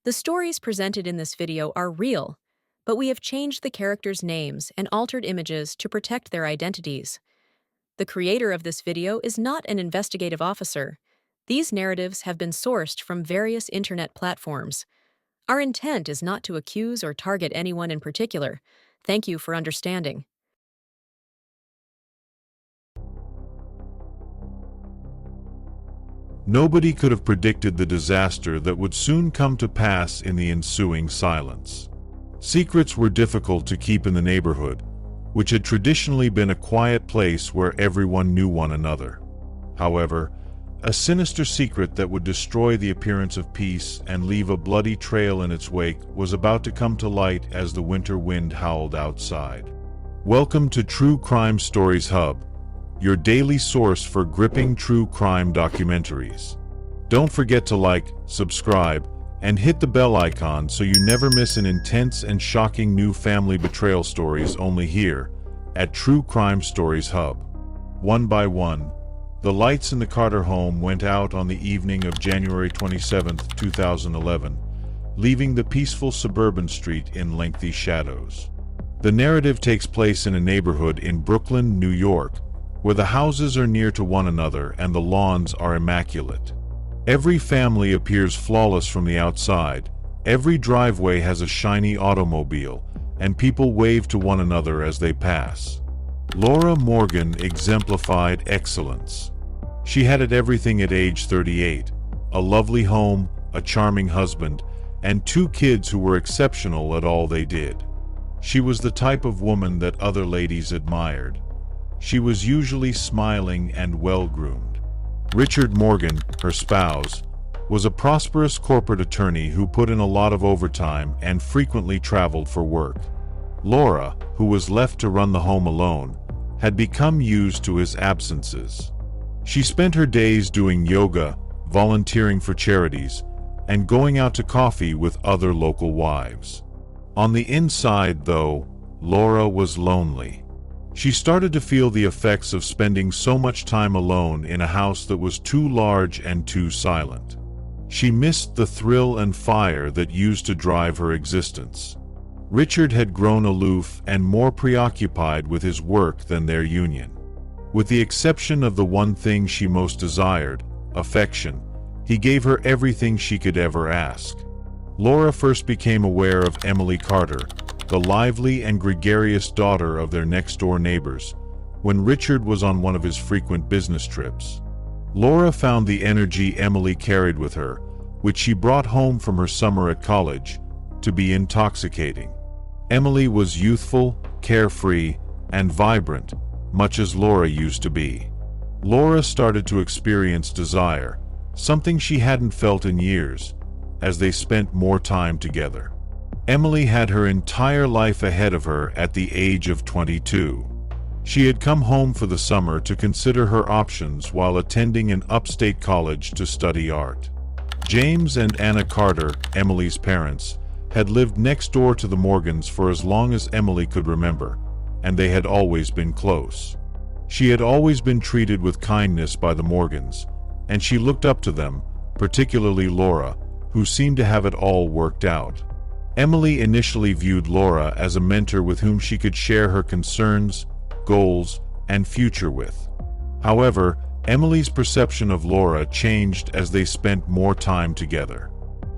The stories presented in this video are real, but we have changed the characters' names and altered images to protect their identities. The creator of this video is not an investigative officer. These narratives have been sourced from various internet platforms. Our intent is not to accuse or target anyone in particular. Thank you for understanding. Nobody could have predicted the disaster that would soon come to pass in the ensuing silence. Secrets were difficult to keep in the neighborhood, which had traditionally been a quiet place where everyone knew one another. However, a sinister secret that would destroy the appearance of peace and leave a bloody trail in its wake was about to come to light as the winter wind howled outside. Welcome to True Crime Stories Hub, your daily source for gripping true crime documentaries. Don't forget to like, subscribe, and hit the bell icon so you never miss an intense and shocking new family betrayal stories only here at True Crime Stories Hub. One by one, the lights in the Carter home went out on the evening of January 27, 2011, leaving the peaceful suburban street in lengthy shadows. The narrative takes place in a neighborhood in Brooklyn, New York, where the houses are near to one another and the lawns are immaculate. Every family appears flawless from the outside, every driveway has a shiny automobile, and people wave to one another as they pass. Laura Morgan exemplified excellence. She had everything at age 38, a lovely home, a charming husband, and 2 kids who were exceptional at all they did. She was the type of woman that other ladies admired. She was usually smiling and well-groomed. Richard Morgan, her spouse, was a prosperous corporate attorney who put in a lot of overtime and frequently traveled for work. Laura, who was left to run the home alone, had become used to his absences. She spent her days doing yoga, volunteering for charities, and going out to coffee with other local wives. On the inside, though, Laura was lonely. She started to feel the effects of spending so much time alone in a house that was too large and too silent. She missed the thrill and fire that used to drive her existence. Richard had grown aloof and more preoccupied with his work than their union. With the exception of the one thing she most desired, affection, he gave her everything she could ever ask. Laura first became aware of Emily Carter, the lively and gregarious daughter of their next-door neighbors, when Richard was on one of his frequent business trips. Laura found the energy Emily carried with her, which she brought home from her summer at college, to be intoxicating. Emily was youthful, carefree, and vibrant, much as Laura used to be. Laura started to experience desire, something she hadn't felt in years, as they spent more time together. Emily had her entire life ahead of her at the age of 22. She had come home for the summer to consider her options while attending an upstate college to study art. James and Anna Carter, Emily's parents, had lived next door to the Morgans for as long as Emily could remember, and they had always been close. She had always been treated with kindness by the Morgans, and she looked up to them, particularly Laura, who seemed to have it all worked out. Emily initially viewed Laura as a mentor with whom she could share her concerns, goals, and future with. However, Emily's perception of Laura changed as they spent more time together.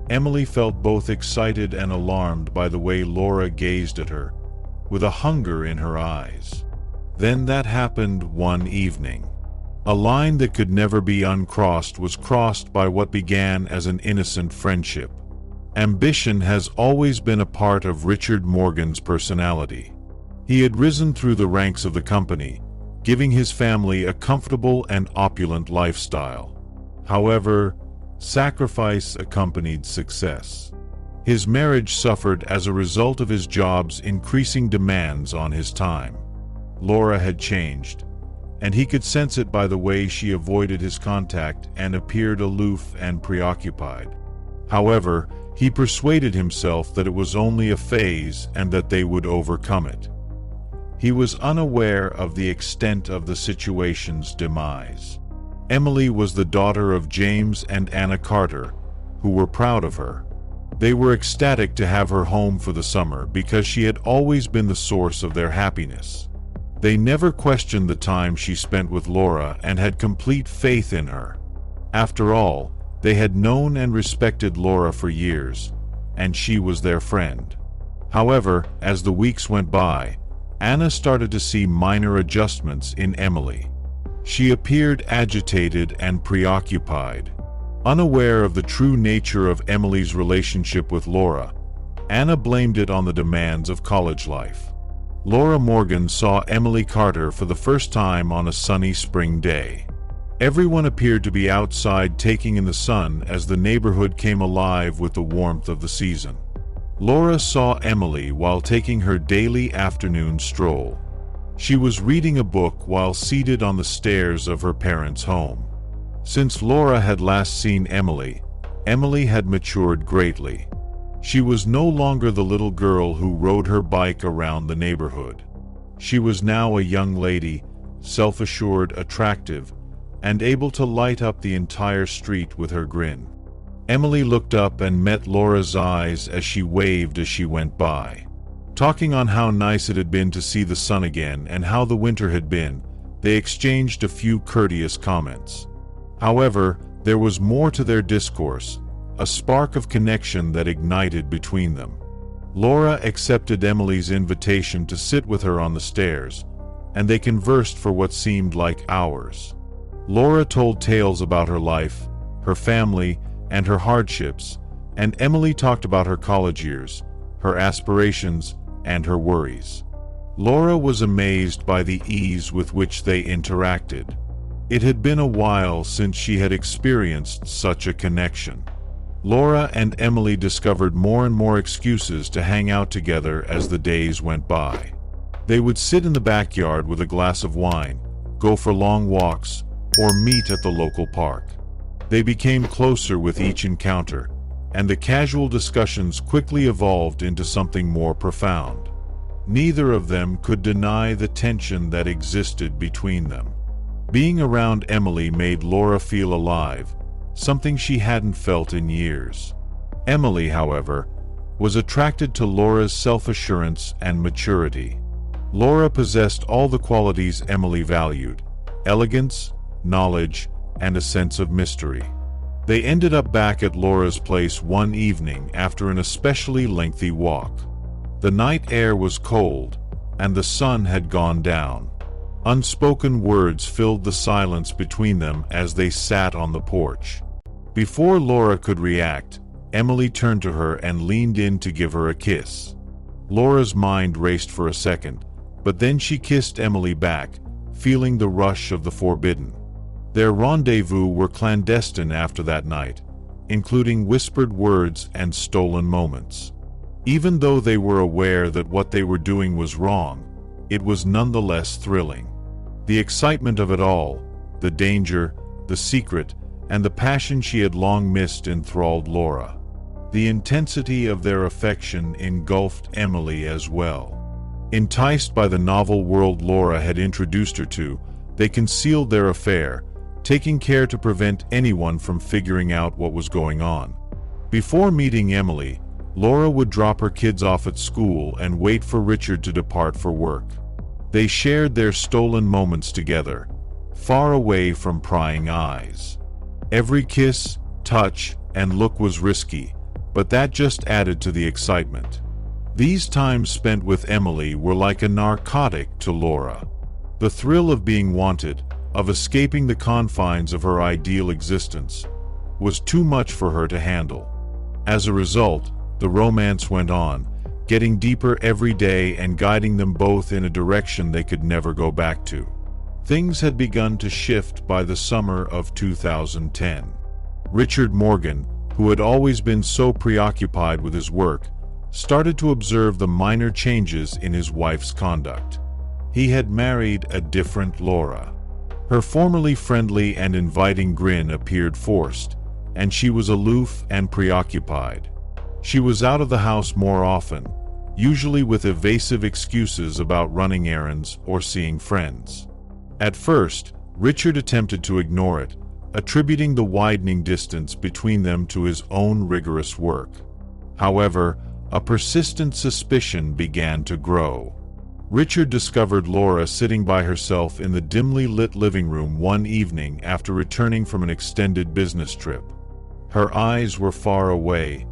Emily felt both excited and alarmed by the way Laura gazed at her, with a hunger in her eyes. Then that happened one evening. A line that could never be uncrossed was crossed by what began as an innocent friendship. Ambition has always been a part of Richard Morgan's personality. He had risen through the ranks of the company, giving his family a comfortable and opulent lifestyle. However, sacrifice accompanied success. His marriage suffered as a result of his job's increasing demands on his time. Laura had changed, and he could sense it by the way she avoided his contact and appeared aloof and preoccupied. However, he persuaded himself that it was only a phase and that they would overcome it. He was unaware of the extent of the situation's demise. Emily was the daughter of James and Anna Carter, who were proud of her. They were ecstatic to have her home for the summer because she had always been the source of their happiness. They never questioned the time she spent with Laura and had complete faith in her. After all, they had known and respected Laura for years, and she was their friend. However, as the weeks went by, Anna started to see minor adjustments in Emily. She appeared agitated and preoccupied. Unaware of the true nature of Emily's relationship with Laura, Anna blamed it on the demands of college life. Laura Morgan saw Emily Carter for the first time on a sunny spring day. Everyone appeared to be outside taking in the sun as the neighborhood came alive with the warmth of the season. Laura saw Emily while taking her daily afternoon stroll. She was reading a book while seated on the stairs of her parents' home. Since Laura had last seen Emily, Emily had matured greatly. She was no longer the little girl who rode her bike around the neighborhood. She was now a young lady, self-assured, attractive, and able to light up the entire street with her grin. Emily looked up and met Laura's eyes as she waved as she went by. Talking on how nice it had been to see the sun again and how the winter had been, they exchanged a few courteous comments. However, there was more to their discourse, a spark of connection that ignited between them. Laura accepted Emily's invitation to sit with her on the stairs, and they conversed for what seemed like hours. Laura told tales about her life, her family, and her hardships, and Emily talked about her college years, her aspirations, and her worries. Laura was amazed by the ease with which they interacted. It had been a while since she had experienced such a connection. Laura and Emily discovered more and more excuses to hang out together as the days went by. They would sit in the backyard with a glass of wine, go for long walks, or meet at the local park. They became closer with each encounter, and the casual discussions quickly evolved into something more profound. Neither of them could deny the tension that existed between them. Being around Emily made Laura feel alive, something she hadn't felt in years. Emily, however, was attracted to Laura's self-assurance and maturity. Laura possessed all the qualities Emily valued: elegance, knowledge, and a sense of mystery. They ended up back at Laura's place one evening after an especially lengthy walk. The night air was cold, and the sun had gone down. Unspoken words filled the silence between them as they sat on the porch. Before Laura could react, Emily turned to her and leaned in to give her a kiss. Laura's mind raced for a second, but then she kissed Emily back, feeling the rush of the forbidden. Their rendezvous were clandestine after that night, including whispered words and stolen moments. Even though they were aware that what they were doing was wrong, it was nonetheless thrilling. The excitement of it all, the danger, the secret, and the passion she had long missed enthralled Laura. The intensity of their affection engulfed Emily as well. Enticed by the novel world Laura had introduced her to, they concealed their affair, taking care to prevent anyone from figuring out what was going on. Before meeting Emily, Laura would drop her kids off at school and wait for Richard to depart for work. They shared their stolen moments together, far away from prying eyes. Every kiss, touch, and look was risky, but that just added to the excitement. These times spent with Emily were like a narcotic to Laura. The thrill of being wanted, of escaping the confines of her ideal existence, was too much for her to handle. As a result, the romance went on, getting deeper every day and guiding them both in a direction they could never go back to. Things had begun to shift by the summer of 2010. Richard Morgan, who had always been so preoccupied with his work, started to observe the minor changes in his wife's conduct. He had married a different Laura. Her formerly friendly and inviting grin appeared forced, and she was aloof and preoccupied. She was out of the house more often, usually with evasive excuses about running errands or seeing friends. At first, Richard attempted to ignore it, attributing the widening distance between them to his own rigorous work. However, a persistent suspicion began to grow. Richard discovered Laura sitting by herself in the dimly lit living room one evening after returning from an extended business trip. Her eyes were far away,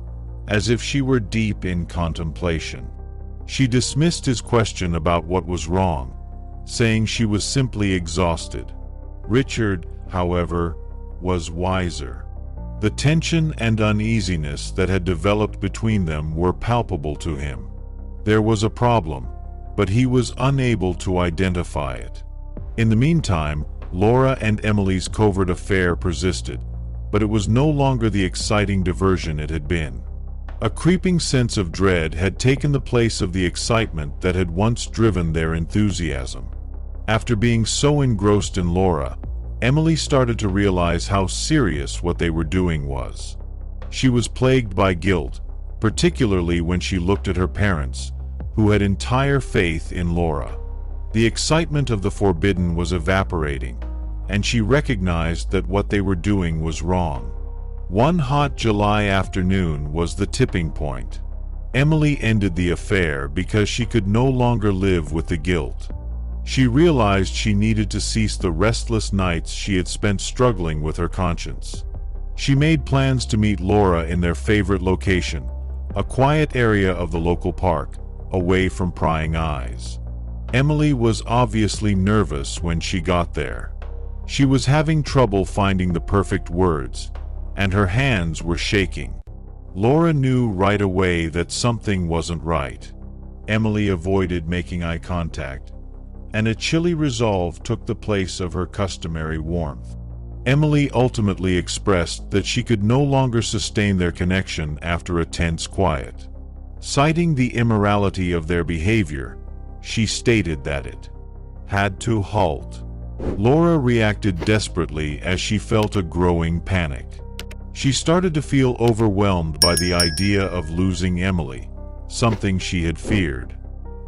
as if she were deep in contemplation. She dismissed his question about what was wrong, saying she was simply exhausted. Richard, however, was wiser. The tension and uneasiness that had developed between them were palpable to him. There was a problem, but he was unable to identify it. In the meantime, Laura and Emily's covert affair persisted, but it was no longer the exciting diversion it had been. A creeping sense of dread had taken the place of the excitement that had once driven their enthusiasm. After being so engrossed in Laura, Emily started to realize how serious what they were doing was. She was plagued by guilt, particularly when she looked at her parents, who had entire faith in Laura. The excitement of the forbidden was evaporating, and she recognized that what they were doing was wrong. One hot July afternoon was the tipping point. Emily ended the affair because she could no longer live with the guilt. She realized she needed to cease the restless nights she had spent struggling with her conscience. She made plans to meet Laura in their favorite location, a quiet area of the local park, away from prying eyes. Emily was obviously nervous when she got there. She was having trouble finding the perfect words, and her hands were shaking. Laura knew right away that something wasn't right. Emily avoided making eye contact, and a chilly resolve took the place of her customary warmth. Emily ultimately expressed that she could no longer sustain their connection after a tense quiet. Citing the immorality of their behavior, she stated that it had to halt. Laura reacted desperately as she felt a growing panic. She started to feel overwhelmed by the idea of losing Emily, something she had feared.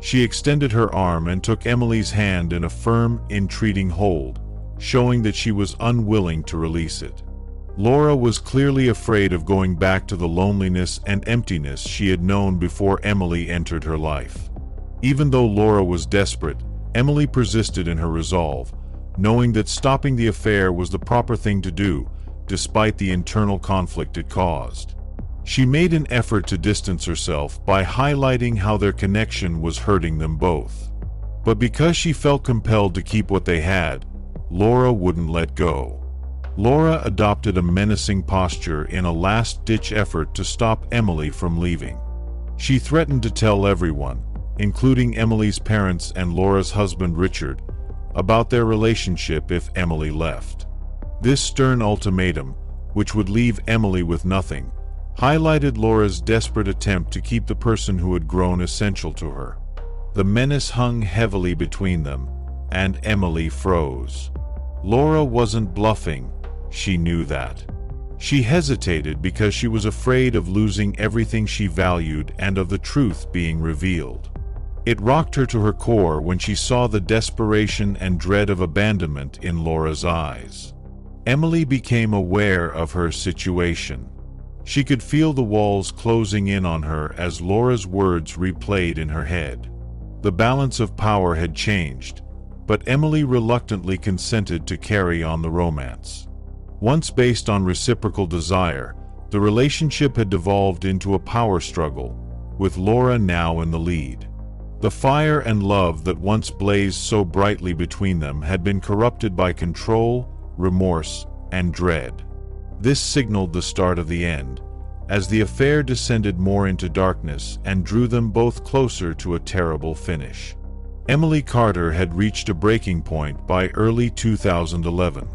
She extended her arm and took Emily's hand in a firm, entreating hold, showing that she was unwilling to release it. Laura was clearly afraid of going back to the loneliness and emptiness she had known before Emily entered her life. Even though Laura was desperate, Emily persisted in her resolve, knowing that stopping the affair was the proper thing to do, despite the internal conflict it caused. She made an effort to distance herself by highlighting how their connection was hurting them both. But because she felt compelled to keep what they had, Laura wouldn't let go. Laura adopted a menacing posture in a last-ditch effort to stop Emily from leaving. She threatened to tell everyone, including Emily's parents and Laura's husband Richard, about their relationship if Emily left. This stern ultimatum, which would leave Emily with nothing, highlighted Laura's desperate attempt to keep the person who had grown essential to her. The menace hung heavily between them, and Emily froze. Laura wasn't bluffing, she knew that. She hesitated because she was afraid of losing everything she valued and of the truth being revealed. It rocked her to her core when she saw the desperation and dread of abandonment in Laura's eyes. Emily became aware of her situation. She could feel the walls closing in on her as Laura's words replayed in her head. The balance of power had changed, but Emily reluctantly consented to carry on the romance. Once based on reciprocal desire, the relationship had devolved into a power struggle, with Laura now in the lead. The fire and love that once blazed so brightly between them had been corrupted by control, remorse, and dread. This signaled the start of the end, as the affair descended more into darkness and drew them both closer to a terrible finish. Emily Carter had reached a breaking point by early 2011.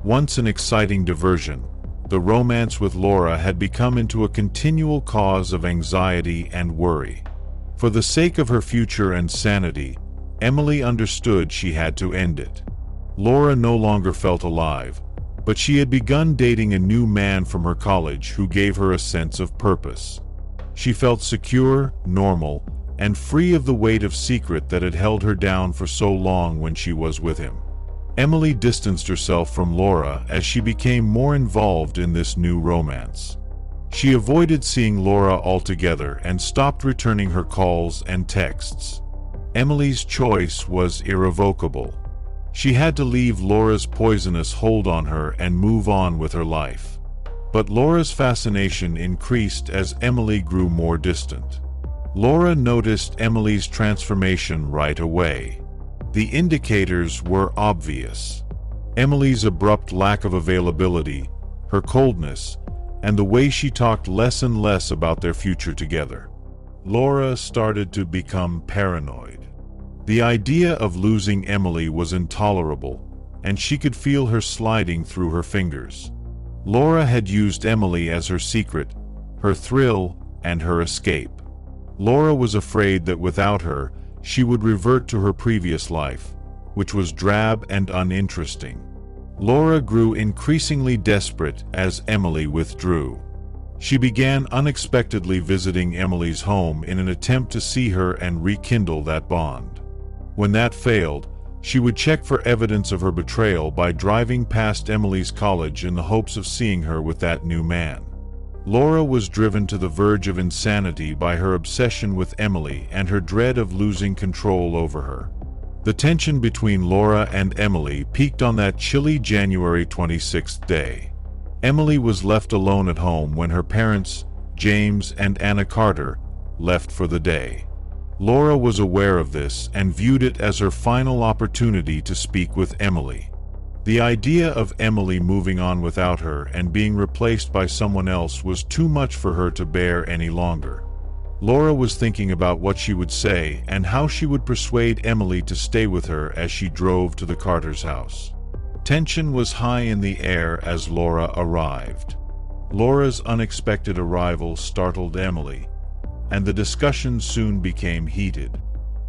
Once an exciting diversion, the romance with Laura had become into a continual cause of anxiety and worry. For the sake of her future and sanity, Emily understood she had to end it. Laura no longer felt alive, but she had begun dating a new man from her college who gave her a sense of purpose. She felt secure, normal, and free of the weight of secret that had held her down for so long when she was with him. Emily distanced herself from Laura as she became more involved in this new romance. She avoided seeing Laura altogether and stopped returning her calls and texts. Emily's choice was irrevocable. She had to leave Laura's poisonous hold on her and move on with her life. But Laura's fascination increased as Emily grew more distant. Laura noticed Emily's transformation right away. The indicators were obvious. Emily's abrupt lack of availability, her coldness, and the way she talked less and less about their future together. Laura started to become paranoid. The idea of losing Emily was intolerable, and she could feel her sliding through her fingers. Laura had used Emily as her secret, her thrill, and her escape. Laura was afraid that without her, she would revert to her previous life, which was drab and uninteresting. Laura grew increasingly desperate as Emily withdrew. She began unexpectedly visiting Emily's home in an attempt to see her and rekindle that bond. When that failed, she would check for evidence of her betrayal by driving past Emily's college in the hopes of seeing her with that new man. Laura was driven to the verge of insanity by her obsession with Emily and her dread of losing control over her. The tension between Laura and Emily peaked on that chilly January 26th day. Emily was left alone at home when her parents, James and Anna Carter, left for the day. Laura was aware of this and viewed it as her final opportunity to speak with Emily. The idea of Emily moving on without her and being replaced by someone else was too much for her to bear any longer. Laura was thinking about what she would say and how she would persuade Emily to stay with her as she drove to the Carters' house. Tension was high in the air as Laura arrived. Laura's unexpected arrival startled Emily, and the discussion soon became heated.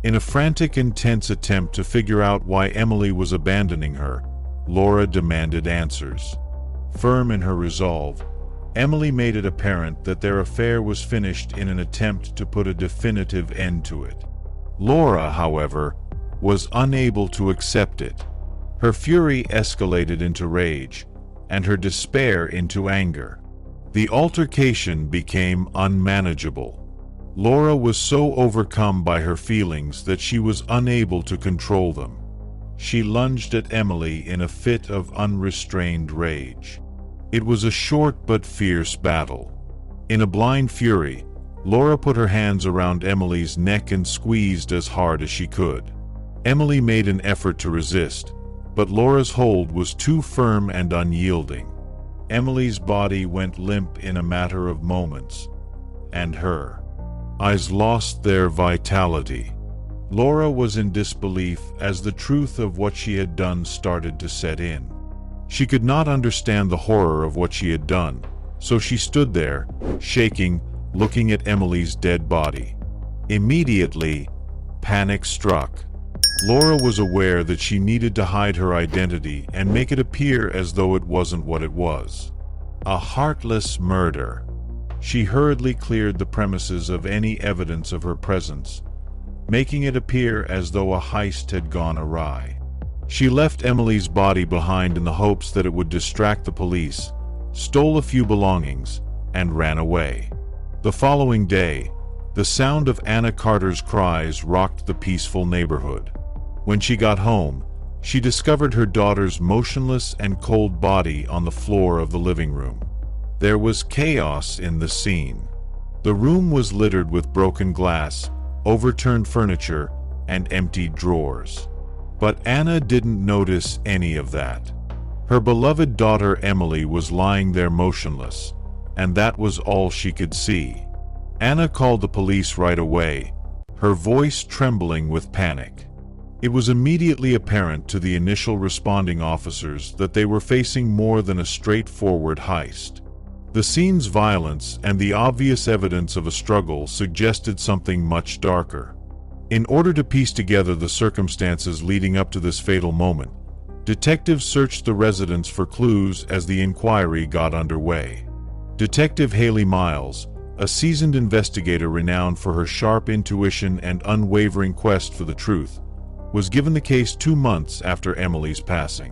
In a frantic, intense attempt to figure out why Emily was abandoning her, Laura demanded answers. Firm in her resolve, Emily made it apparent that their affair was finished in an attempt to put a definitive end to it. Laura, however, was unable to accept it. Her fury escalated into rage, and her despair into anger. The altercation became unmanageable. Laura was so overcome by her feelings that she was unable to control them. She lunged at Emily in a fit of unrestrained rage. It was a short but fierce battle. In a blind fury, Laura put her hands around Emily's neck and squeezed as hard as she could. Emily made an effort to resist, but Laura's hold was too firm and unyielding. Emily's body went limp in a matter of moments, and her eyes lost their vitality. Laura was in disbelief as the truth of what she had done started to set in. She could not understand the horror of what she had done, so she stood there, shaking, looking at Emily's dead body. Immediately, panic struck. Laura was aware that she needed to hide her identity and make it appear as though it wasn't what it was. A heartless murder. She hurriedly cleared the premises of any evidence of her presence, making it appear as though a heist had gone awry. She left Emily's body behind in the hopes that it would distract the police, stole a few belongings, and ran away. The following day, the sound of Anna Carter's cries rocked the peaceful neighborhood. When she got home, she discovered her daughter's motionless and cold body on the floor of the living room. There was chaos in the scene. The room was littered with broken glass, overturned furniture, and emptied drawers. But Anna didn't notice any of that. Her beloved daughter Emily was lying there motionless, and that was all she could see. Anna called the police right away, her voice trembling with panic. It was immediately apparent to the initial responding officers that they were facing more than a straightforward heist. The scene's violence and the obvious evidence of a struggle suggested something much darker. In order to piece together the circumstances leading up to this fatal moment, detectives searched the residence for clues as the inquiry got underway. Detective Haley Miles, a seasoned investigator renowned for her sharp intuition and unwavering quest for the truth, was given the case 2 months after Emily's passing.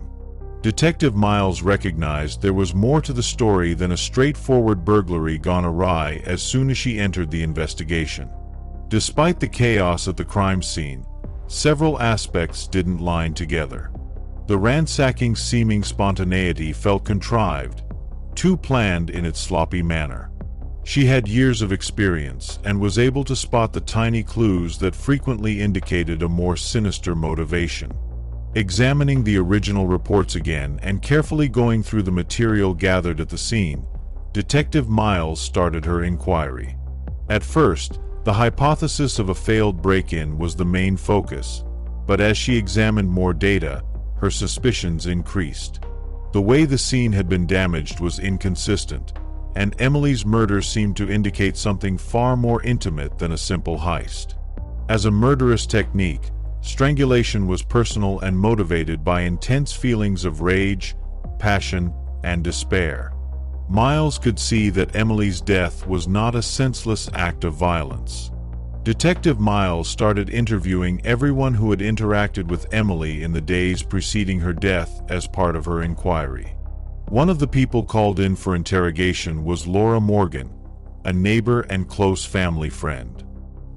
Detective Miles recognized there was more to the story than a straightforward burglary gone awry as soon as she entered the investigation. Despite the chaos at the crime scene, several aspects didn't line together. The ransacking seeming spontaneity felt contrived, too planned in its sloppy manner. She had years of experience and was able to spot the tiny clues that frequently indicated a more sinister motivation. Examining the original reports again and carefully going through the material gathered at the scene, Detective Miles started her inquiry. At first, the hypothesis of a failed break-in was the main focus, but as she examined more data, her suspicions increased. The way the scene had been damaged was inconsistent, and Emily's murder seemed to indicate something far more intimate than a simple heist. As a murderous technique, strangulation was personal and motivated by intense feelings of rage, passion, and despair. Miles could see that Emily's death was not a senseless act of violence. Detective Miles started interviewing everyone who had interacted with Emily in the days preceding her death as part of her inquiry. One of the people called in for interrogation was Laura Morgan, a neighbor and close family friend.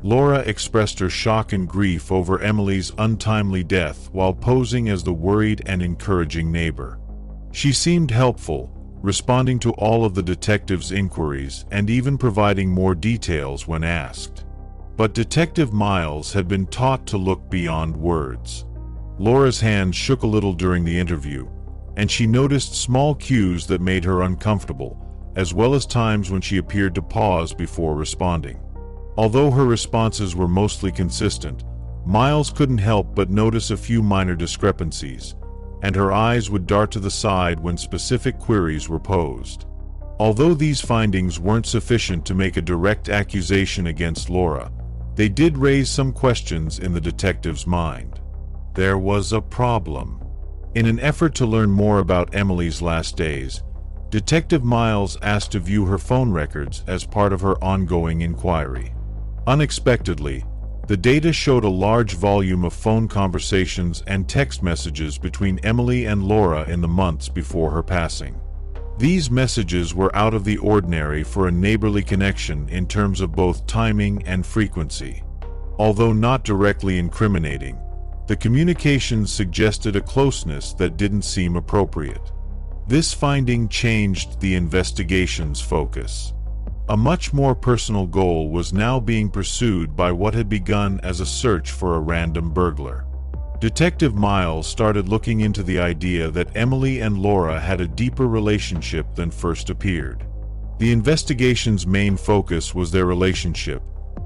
Laura expressed her shock and grief over Emily's untimely death while posing as the worried and encouraging neighbor. She seemed helpful, responding to all of the detective's inquiries and even providing more details when asked. But Detective Miles had been taught to look beyond words. Laura's hand shook a little during the interview, and she noticed small cues that made her uncomfortable, as well as times when she appeared to pause before responding. Although her responses were mostly consistent, Miles couldn't help but notice a few minor discrepancies, and her eyes would dart to the side when specific queries were posed. Although these findings weren't sufficient to make a direct accusation against Laura, they did raise some questions in the detective's mind. There was a problem. In an effort to learn more about Emily's last days, Detective Miles asked to view her phone records as part of her ongoing inquiry. Unexpectedly, the data showed a large volume of phone conversations and text messages between Emily and Laura in the months before her passing. These messages were out of the ordinary for a neighborly connection in terms of both timing and frequency. Although not directly incriminating, the communications suggested a closeness that didn't seem appropriate. This finding changed the investigation's focus. A much more personal goal was now being pursued by what had begun as a search for a random burglar. Detective Miles started looking into the idea that Emily and Laura had a deeper relationship than first appeared. The investigation's main focus was their relationship,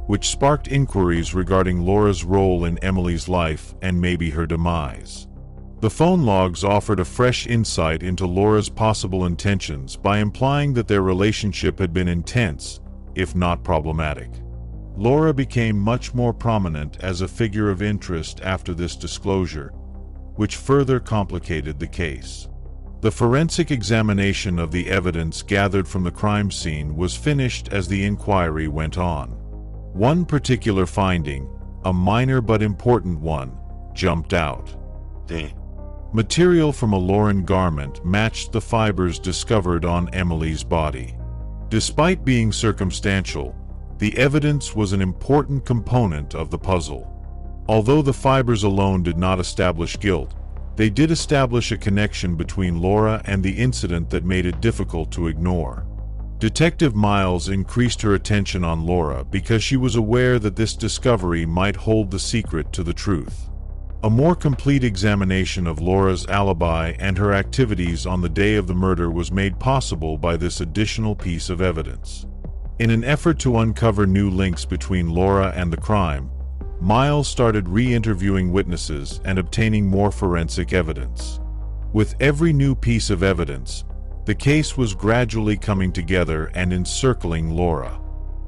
which sparked inquiries regarding Laura's role in Emily's life and maybe her demise. The phone logs offered a fresh insight into Laura's possible intentions by implying that their relationship had been intense, if not problematic. Laura became much more prominent as a figure of interest after this disclosure, which further complicated the case. The forensic examination of the evidence gathered from the crime scene was finished as the inquiry went on. One particular finding, a minor but important one, jumped out. The material from a Lauren garment matched the fibers discovered on Emily's body. Despite being circumstantial, the evidence was an important component of the puzzle. Although the fibers alone did not establish guilt, they did establish a connection between Laura and the incident that made it difficult to ignore. Detective Miles increased her attention on Laura because she was aware that this discovery might hold the secret to the truth. A more complete examination of Laura's alibi and her activities on the day of the murder was made possible by this additional piece of evidence. In an effort to uncover new links between Laura and the crime, Miles started re-interviewing witnesses and obtaining more forensic evidence. With every new piece of evidence, the case was gradually coming together and encircling Laura.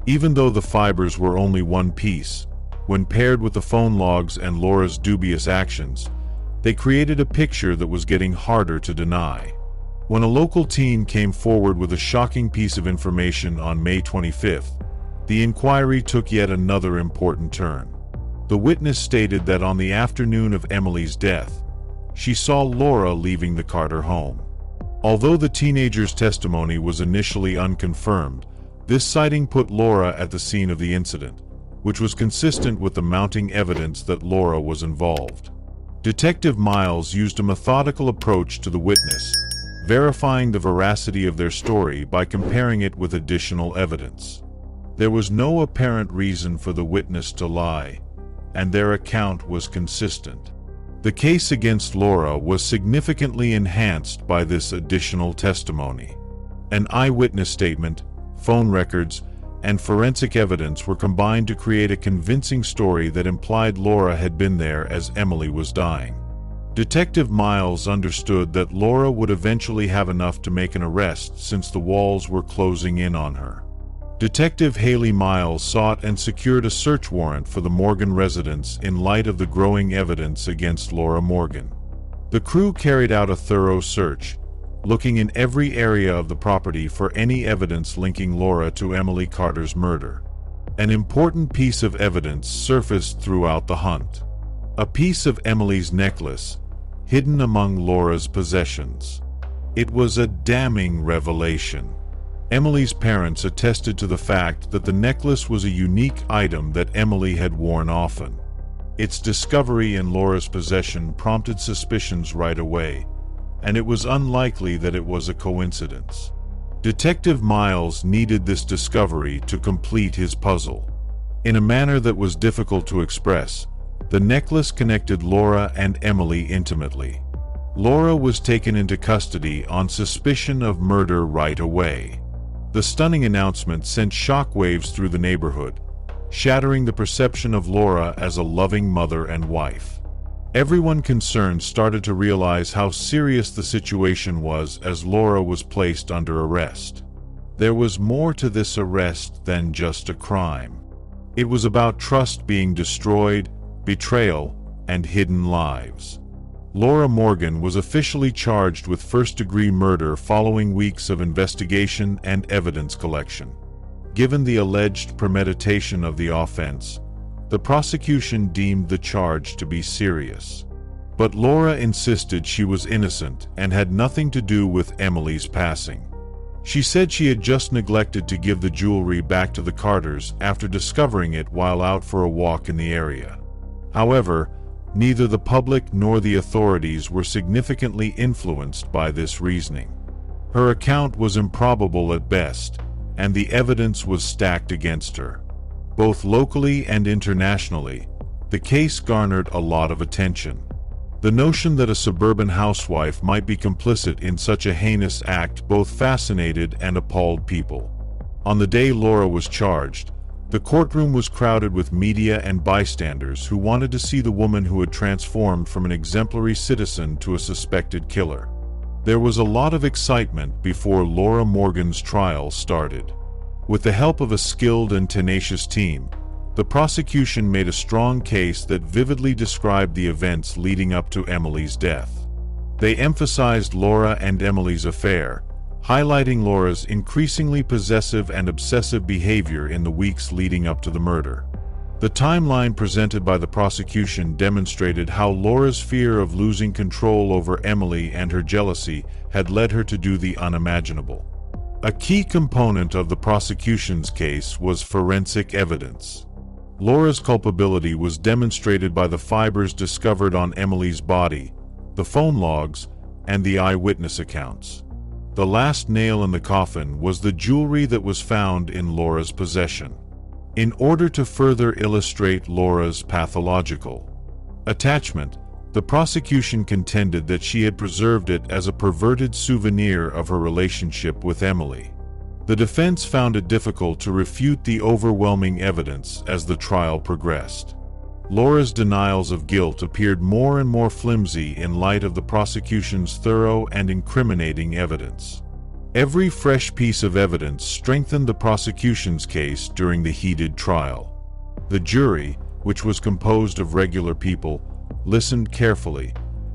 Even though the fibers were only one piece, when paired with the phone logs and Laura's dubious actions, they created a picture that was getting harder to deny. When a local teen came forward with a shocking piece of information on May 25th, the inquiry took yet another important turn. The witness stated that on the afternoon of Emily's death, she saw Laura leaving the Carter home. Although the teenager's testimony was initially unconfirmed, this sighting put Laura at the scene of the incident, which was consistent with the mounting evidence that Laura was involved. Detective Miles used a methodical approach to the witness, verifying the veracity of their story by comparing it with additional evidence. There was no apparent reason for the witness to lie, and their account was consistent. The case against Laura was significantly enhanced by this additional testimony. An eyewitness statement, phone records, and forensic evidence were combined to create a convincing story that implied Laura had been there as Emily was dying. Detective Miles understood that Laura would eventually have enough to make an arrest since the walls were closing in on her. Detective Haley Miles sought and secured a search warrant for the Morgan residence in light of the growing evidence against Laura Morgan. The crew carried out a thorough search, looking in every area of the property for any evidence linking Laura to Emily Carter's murder. An important piece of evidence surfaced throughout the hunt. A piece of Emily's necklace, hidden among Laura's possessions. It was a damning revelation. Emily's parents attested to the fact that the necklace was a unique item that Emily had worn often. Its discovery in Laura's possession prompted suspicions right away, and it was unlikely that it was a coincidence. Detective Miles needed this discovery to complete his puzzle. In a manner that was difficult to express, the necklace connected Laura and Emily intimately. Laura was taken into custody on suspicion of murder right away. The stunning announcement sent shockwaves through the neighborhood, shattering the perception of Laura as a loving mother and wife. Everyone concerned started to realize how serious the situation was as Laura was placed under arrest. There was more to this arrest than just a crime. It was about trust being destroyed, betrayal, and hidden lives. Laura Morgan was officially charged with first-degree murder following weeks of investigation and evidence collection. Given the alleged premeditation of the offense, the prosecution deemed the charge to be serious. But Laura insisted she was innocent and had nothing to do with Emily's passing. She said she had just neglected to give the jewelry back to the Carters after discovering it while out for a walk in the area. However, neither the public nor the authorities were significantly influenced by this reasoning. Her account was improbable at best, and the evidence was stacked against her. Both locally and internationally, the case garnered a lot of attention. The notion that a suburban housewife might be complicit in such a heinous act both fascinated and appalled people. On the day Laura was charged, the courtroom was crowded with media and bystanders who wanted to see the woman who had transformed from an exemplary citizen to a suspected killer. There was a lot of excitement before Laura Morgan's trial started. With the help of a skilled and tenacious team, the prosecution made a strong case that vividly described the events leading up to Emily's death. They emphasized Laura and Emily's affair, highlighting Laura's increasingly possessive and obsessive behavior in the weeks leading up to the murder. The timeline presented by the prosecution demonstrated how Laura's fear of losing control over Emily and her jealousy had led her to do the unimaginable. A key component of the prosecution's case was forensic evidence. Laura's culpability was demonstrated by the fibers discovered on Emily's body, the phone logs, and the eyewitness accounts. The last nail in the coffin was the jewelry that was found in Laura's possession. In order to further illustrate Laura's pathological attachment, the prosecution contended that she had preserved it as a perverted souvenir of her relationship with Emily. The defense found it difficult to refute the overwhelming evidence as the trial progressed. Laura's denials of guilt appeared more and more flimsy in light of the prosecution's thorough and incriminating evidence. Every fresh piece of evidence strengthened the prosecution's case during the heated trial. The jury, which was composed of regular people, listened carefully,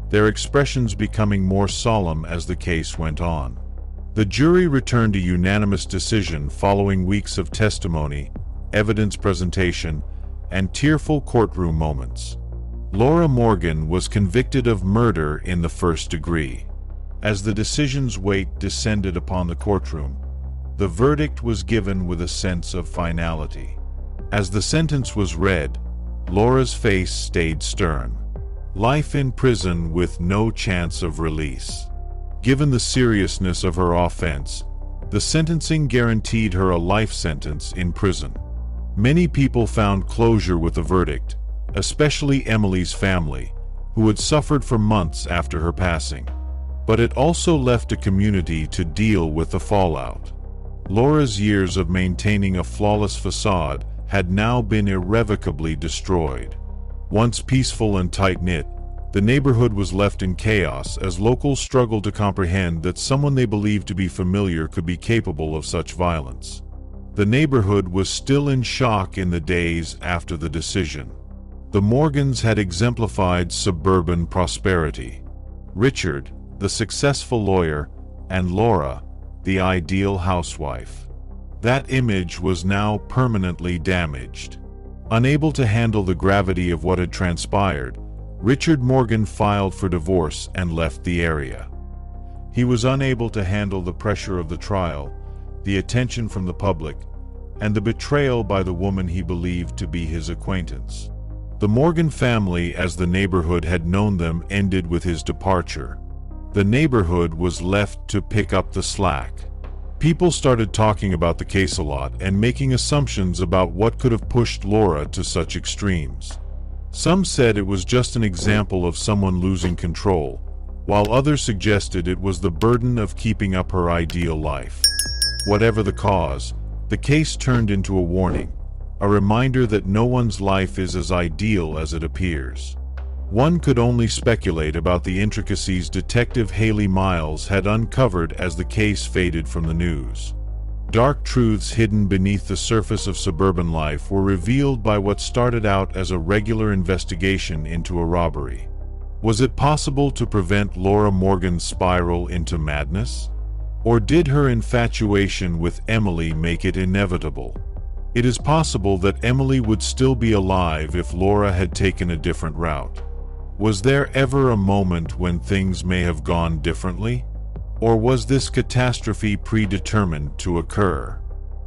their expressions becoming more solemn as the case went on. The jury returned a unanimous decision following weeks of testimony, evidence presentation, and tearful courtroom moments. Laura Morgan was convicted of murder in the first degree. As the decision's weight descended upon the courtroom, the verdict was given with a sense of finality. As the sentence was read, Laura's face stayed stern. Life in prison with no chance of release. Given the seriousness of her offense, the sentencing guaranteed her a life sentence in prison. Many people found closure with the verdict, especially Emily's family, who had suffered for months after her passing. But it also left a community to deal with the fallout. Laura's years of maintaining a flawless facade had now been irrevocably destroyed. Once peaceful and tight-knit, the neighborhood was left in chaos as locals struggled to comprehend that someone they believed to be familiar could be capable of such violence. The neighborhood was still in shock in the days after the decision. The Morgans had exemplified suburban prosperity. Richard, the successful lawyer, and Laura, the ideal housewife. That image was now permanently damaged. Unable to handle the gravity of what had transpired, Richard Morgan filed for divorce and left the area. He was unable to handle the pressure of the trial, the attention from the public, and the betrayal by the woman he believed to be his acquaintance. The Morgan family, as the neighborhood had known them, ended with his departure. The neighborhood was left to pick up the slack. People started talking about the case a lot and making assumptions about what could have pushed Laura to such extremes. Some said it was just an example of someone losing control, while others suggested it was the burden of keeping up her ideal life. Whatever the cause, the case turned into a warning, a reminder that no one's life is as ideal as it appears. One could only speculate about the intricacies Detective Haley Miles had uncovered as the case faded from the news. Dark truths hidden beneath the surface of suburban life were revealed by what started out as a regular investigation into a robbery. Was it possible to prevent Laura Morgan's spiral into madness? Or did her infatuation with Emily make it inevitable? It is possible that Emily would still be alive if Laura had taken a different route. Was there ever a moment when things may have gone differently? Or was this catastrophe predetermined to occur?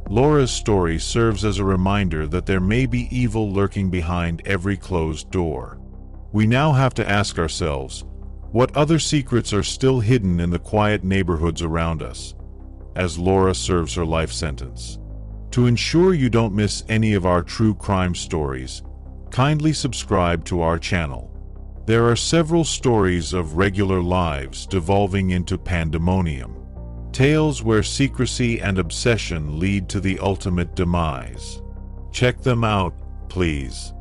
Laura's story serves as a reminder that there may be evil lurking behind every closed door. We now have to ask ourselves, what other secrets are still hidden in the quiet neighborhoods around us, as Laura serves her life sentence? To ensure you don't miss any of our true crime stories, kindly subscribe to our channel. There are several stories of regular lives devolving into pandemonium. Tales where secrecy and obsession lead to the ultimate demise. Check them out, please.